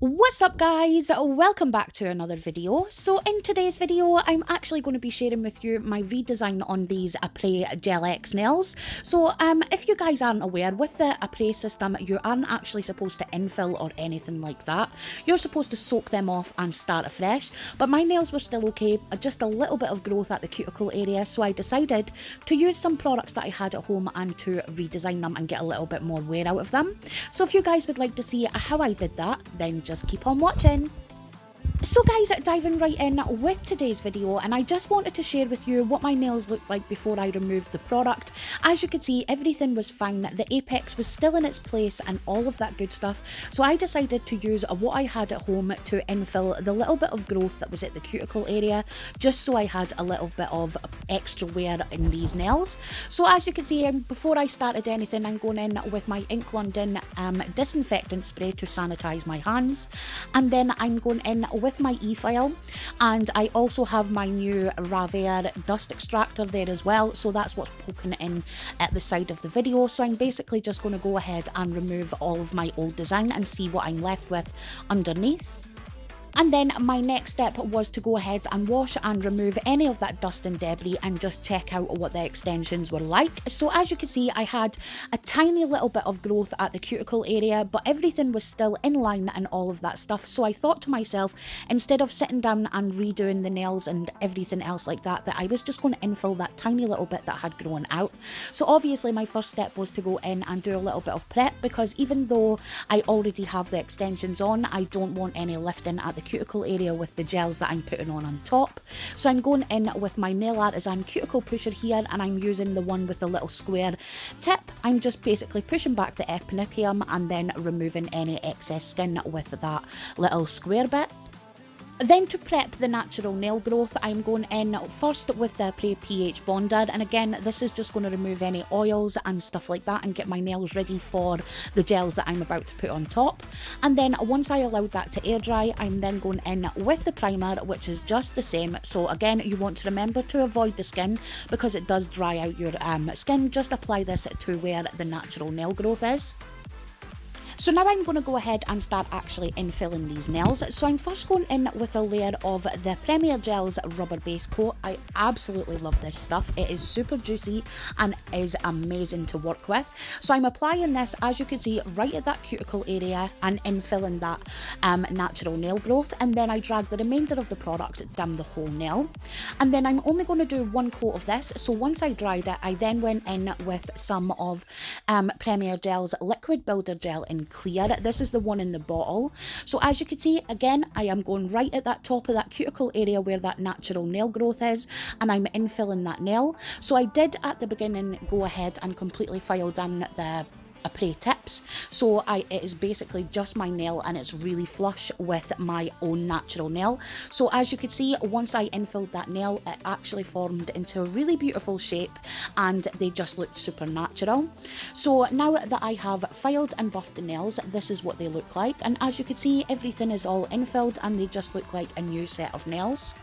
What's up guys, welcome back to another video. So in today's video I'm actually going to be sharing with you my redesign on these Après Gel X nails. So if you guys aren't aware, with the Après system you aren't actually supposed to infill or anything like that. You're supposed to soak them off and start afresh, but my nails were still okay, just a little bit of growth at the cuticle area, so I decided to use some products that I had at home and to redesign them and get a little bit more wear out of them. So if you guys would like to see how I did that, then just keep on watching. So guys, diving right in with today's video, and I just wanted to share with you what my nails looked like before I removed the product. As you can see, everything was fine, the apex was still in its place and all of that good stuff, so I decided to use what I had at home to infill the little bit of growth that was at the cuticle area, just so I had a little bit of extra wear in these nails. So as you can see, before I started anything, I'm going in with my Ink London disinfectant spray to sanitize my hands, and then I'm going in with my e-file, and I also have my new Ravere dust extractor there as well, so that's what's poking in at the side of the video. So I'm basically just going to go ahead and remove all of my old design and see what I'm left with underneath. And then my next step was to go ahead and wash and remove any of that dust and debris and just check out what the extensions were like. So as you can see, I had a tiny little bit of growth at the cuticle area, but everything was still in line and all of that stuff. So I thought to myself, instead of sitting down and redoing the nails and everything else like that, that I was just going to infill that tiny little bit that had grown out. So obviously my first step was to go in and do a little bit of prep, because even though I already have the extensions on, I don't want any lifting at the cuticle area with the gels that I'm putting on top. So I'm going in with my Nail-Artisan Cuticle Pusher here, and I'm using the one with the little square tip. I'm just basically pushing back the epinicium and then removing any excess skin with that little square bit. Then to prep the natural nail growth, I'm going in first with the Après pH bonder, and again this is just going to remove any oils and stuff like that and get my nails ready for the gels that I'm about to put on top. And then once I allowed that to air dry, I'm then going in with the primer, which is just the same. So again, you want to remember to avoid the skin because it does dry out your skin. Just apply this to where the natural nail growth is. So now I'm going to go ahead and start actually infilling these nails. So I'm first going in with a layer of the Premier Gel's rubber base coat. I absolutely love this stuff. It is super juicy and is amazing to work with. So I'm applying this, as you can see, right at that cuticle area and infilling that natural nail growth, and then I drag the remainder of the product down the whole nail. And then I'm only going to do one coat of this. So once I dried it, I then went in with some of Premier Gel's liquid builder gel in clear. This is the one in the bottle. So as you can see, again, I am going right at that top of that cuticle area where that natural nail growth is, and I'm infilling that nail. So I did at the beginning go ahead and completely file down the Après tips, so it is basically just my nail and it's really flush with my own natural nail. So as you can see, once I infilled that nail, it actually formed into a really beautiful shape and they just looked super natural. So now that I have filed and buffed the nails, this is what they look like, and as you can see, everything is all infilled and they just look like a new set of nails.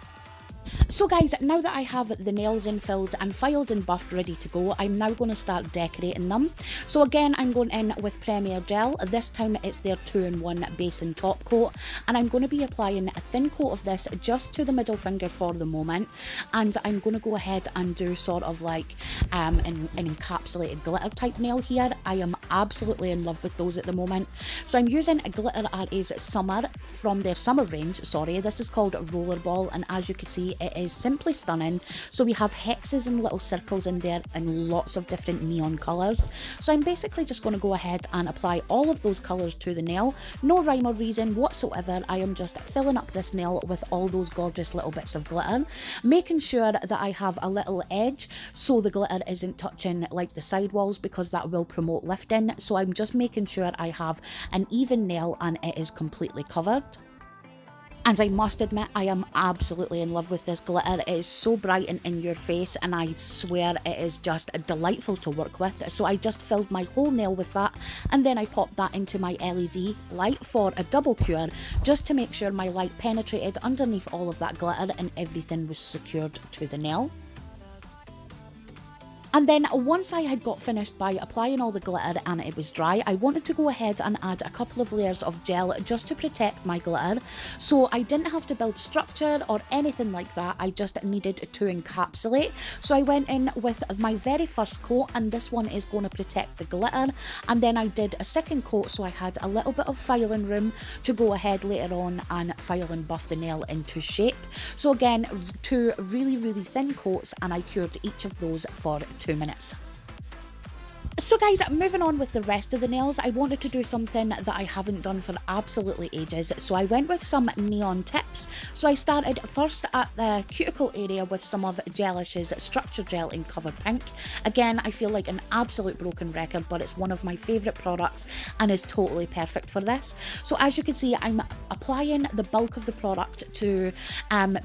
So guys, now that I have the nails infilled and filed and buffed ready to go, I'm now going to start decorating them. So again, I'm going in with Premier Gel. This time it's their 2-in-1 base and top coat, and I'm going to be applying a thin coat of this just to the middle finger for the moment, and I'm going to go ahead and do sort of like an encapsulated glitter type nail here. I am absolutely in love with those at the moment. So I'm using a Glitterarty Summer from their summer range, sorry. This is called Rollerball, and as you can see, it is simply stunning. So we have hexes and little circles in there and lots of different neon colours. So I'm basically just going to go ahead and apply all of those colours to the nail. No rhyme or reason whatsoever. I am just filling up this nail with all those gorgeous little bits of glitter, making sure that I have a little edge so the glitter isn't touching like the sidewalls, because that will promote lifting. So I'm just making sure I have an even nail and it is completely covered. And I must admit, I am absolutely in love with this glitter. It is so bright and in your face, and I swear it is just delightful to work with. So I just filled my whole nail with that, and then I popped that into my LED light for a double cure, just to make sure my light penetrated underneath all of that glitter and everything was secured to the nail. And then once I had got finished by applying all the glitter and it was dry, I wanted to go ahead and add a couple of layers of gel just to protect my glitter. So I didn't have to build structure or anything like that, I just needed to encapsulate. So I went in with my very first coat, and this one is going to protect the glitter. And then I did a second coat, so I had a little bit of filing room to go ahead later on and file and buff the nail into shape. So again, two really thin coats, and I cured each of those for 2 minutes. So guys, moving on with the rest of the nails, I wanted to do something that I haven't done for absolutely ages. So I went with some neon tips. So I started first at the cuticle area with some of Gelish's Structure Gel in Cover Pink. Again, I feel like an absolute broken record, but it's one of my favourite products and is totally perfect for this. So as you can see, I'm applying the bulk of the product to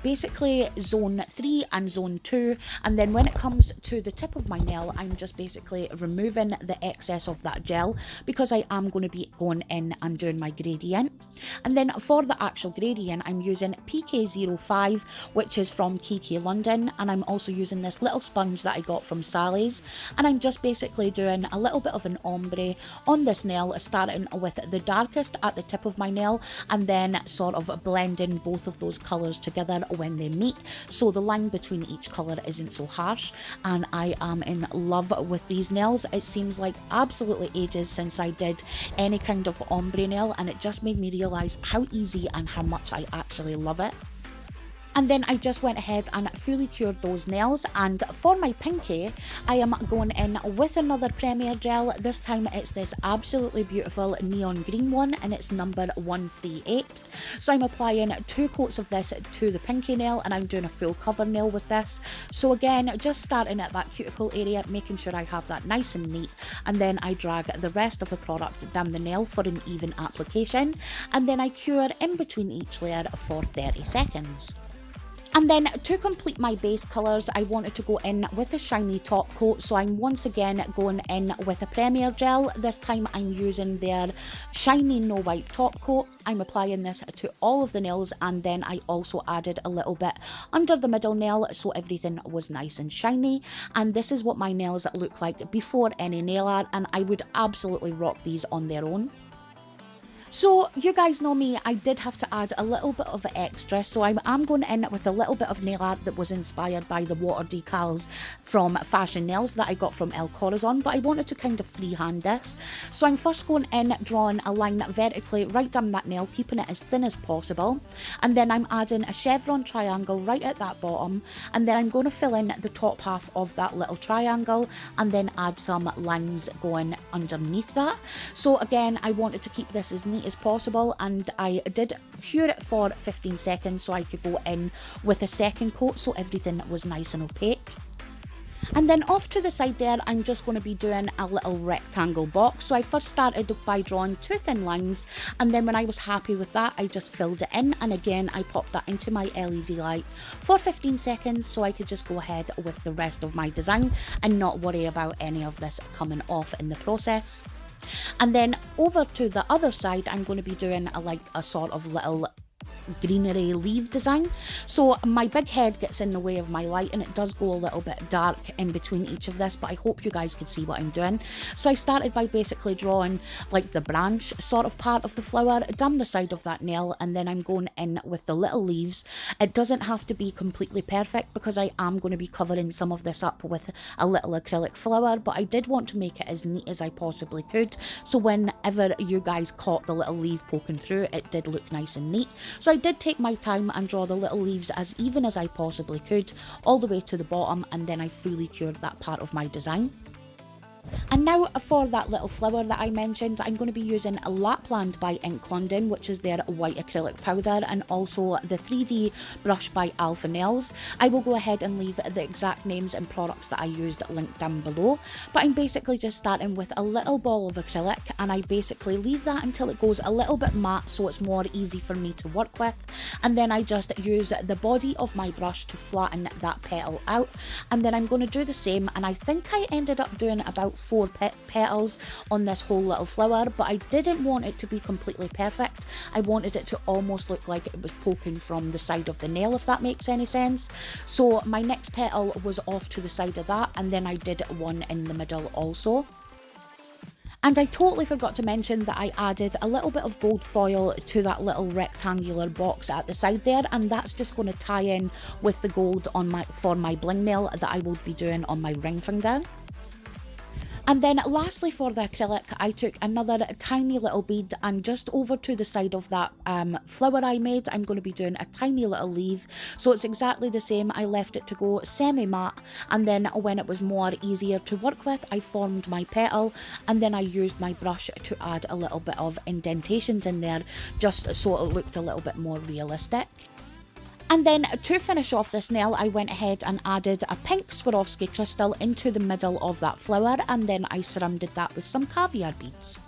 basically zone 3 and zone 2. And then when it comes to the tip of my nail, I'm just basically removing the excess of that gel, because I am going to be going in and doing my gradient. And then for the actual gradient, I'm using PK05, which is from Kiki London, and I'm also using this little sponge that I got from Sally's, and I'm just basically doing a little bit of an ombre on this nail, starting with the darkest at the tip of my nail and then sort of blending both of those colours together when they meet, so the line between each colour isn't so harsh. And I am in love with these nails. It seems like absolutely ages since I did any kind of ombre nail, and it just made me realise how easy and how much I actually love it. And then I just went ahead and fully cured those nails. And for my pinky, I am going in with another Premier gel. This time it's this absolutely beautiful neon green one, and it's number 138. So I'm applying 2 coats of this to the pinky nail, and I'm doing a full cover nail with this. So again, just starting at that cuticle area, making sure I have that nice and neat, and then I drag the rest of the product down the nail for an even application, and then I cure in between each layer for 30 seconds. And then to complete my base colours, I wanted to go in with a shiny top coat. So I'm once again going in with a Premier gel. This time I'm using their shiny no white top coat. I'm applying this to all of the nails, and then I also added a little bit under the middle nail so everything was nice and shiny. And this is what my nails look like before any nail art, and I would absolutely rock these on their own. So you guys know me, I did have to add a little bit of extra, so I'm going in with a little bit of nail art that was inspired by the water decals from Fashion Nails that I got from El Corazon, but I wanted to kind of freehand this. So I'm first going in, drawing a line vertically right down that nail, keeping it as thin as possible, and then I'm adding a chevron triangle right at that bottom, and then I'm going to fill in the top half of that little triangle and then add some lines going underneath that. So again, I wanted to keep this as neat as possible, and I did cure it for 15 seconds so I could go in with a second coat so everything was nice and opaque. And then off to the side there, I'm just going to be doing a little rectangle box. So I first started by drawing 2 thin lines, and then when I was happy with that, I just filled it in, and again I popped that into my LED light for 15 seconds so I could just go ahead with the rest of my design and not worry about any of this coming off in the process. And then over to the other side, I'm going to be doing a sort of little greenery leaf design. So my big head gets in the way of my light, and it does go a little bit dark in between each of this, but I hope you guys can see what I'm doing. So I started by basically drawing like the branch sort of part of the flower down the side of that nail, and then I'm going in with the little leaves. It doesn't have to be completely perfect because I am going to be covering some of this up with a little acrylic flower, but I did want to make it as neat as I possibly could, so whenever you guys caught the little leaf poking through, it did look nice and neat. So I did take my time and draw the little leaves as even as I possibly could all the way to the bottom, and then I fully cured that part of my design. And now for that little flower that I mentioned, I'm going to be using a Lapland by Ink London, which is their white acrylic powder, and also the 3D brush by Alpha Nails. I will go ahead and leave the exact names and products that I used linked down below, but I'm basically just starting with a little ball of acrylic, and I basically leave that until it goes a little bit matte so it's more easy for me to work with, and then I just use the body of my brush to flatten that petal out, and then I'm going to do the same, and I think I ended up doing about 4 4 petals on this whole little flower, but I didn't want it to be completely perfect. I wanted it to almost look like it was poking from the side of the nail, if that makes any sense. So my next petal was off to the side of that, and then I did one in the middle also. And I totally forgot to mention that I added a little bit of gold foil to that little rectangular box at the side there, and that's just going to tie in with the gold on for my bling nail that I will be doing on my ring finger. And then lastly for the acrylic, I took another tiny little bead, and just over to the side of that flower I made, I'm going to be doing a tiny little leaf. So it's exactly the same. I left it to go semi-matte, and then when it was more easier to work with, I formed my petal, and then I used my brush to add a little bit of indentations in there, just so it looked a little bit more realistic. And then to finish off this nail, I went ahead and added a pink Swarovski crystal into the middle of that flower, and then I surrounded that with some caviar beads.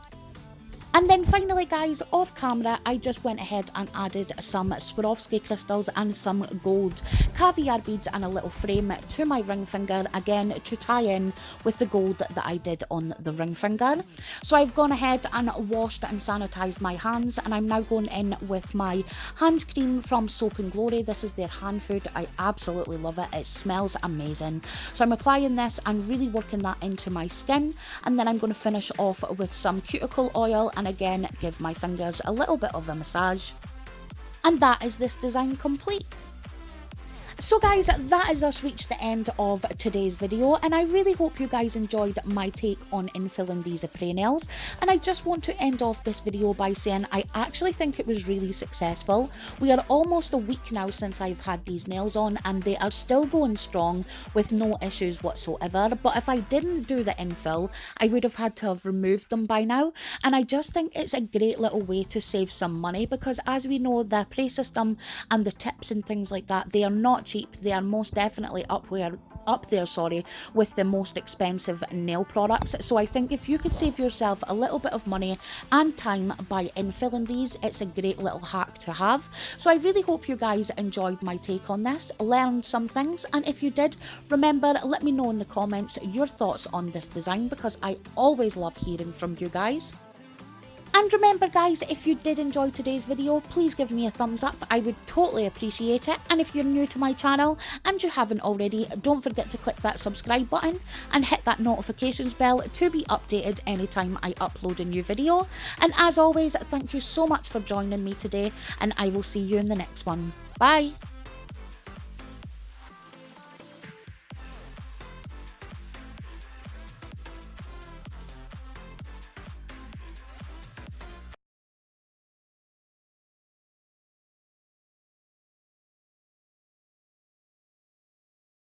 And then finally guys, off camera, I just went ahead and added some Swarovski crystals and some gold caviar beads and a little frame to my ring finger, again to tie in with the gold that I did on the ring finger. So I've gone ahead and washed and sanitized my hands, and I'm now going in with my hand cream from Soap and Glory. This is their hand food. I absolutely love it. It smells amazing. So I'm applying this and really working that into my skin, and then I'm going to finish off with some cuticle oil and again give my fingers a little bit of a massage. And that is this design complete. So guys, that has us reached the end of today's video, and I really hope you guys enjoyed my take on infilling these Après nails. And I just want to end off this video by saying I actually think it was really successful. We are almost a week now since I've had these nails on, and they are still going strong with no issues whatsoever. But if I didn't do the infill, I would have had to have removed them by now, and I just think it's a great little way to save some money, because as we know, the Après system and the tips and things like that, they are not cheap. They are most definitely up there with the most expensive nail products. So I think if you could save yourself a little bit of money and time by infilling these, it's a great little hack to have. So I really hope you guys enjoyed my take on this, learned some things, and if you did, remember, let me know in the comments your thoughts on this design, because I always love hearing from you guys. And remember guys, if you did enjoy today's video, please give me a thumbs up. I would totally appreciate it. And if you're new to my channel and you haven't already, don't forget to click that subscribe button and hit that notifications bell to be updated anytime I upload a new video. And as always, thank you so much for joining me today, and I will see you in the next one. Bye!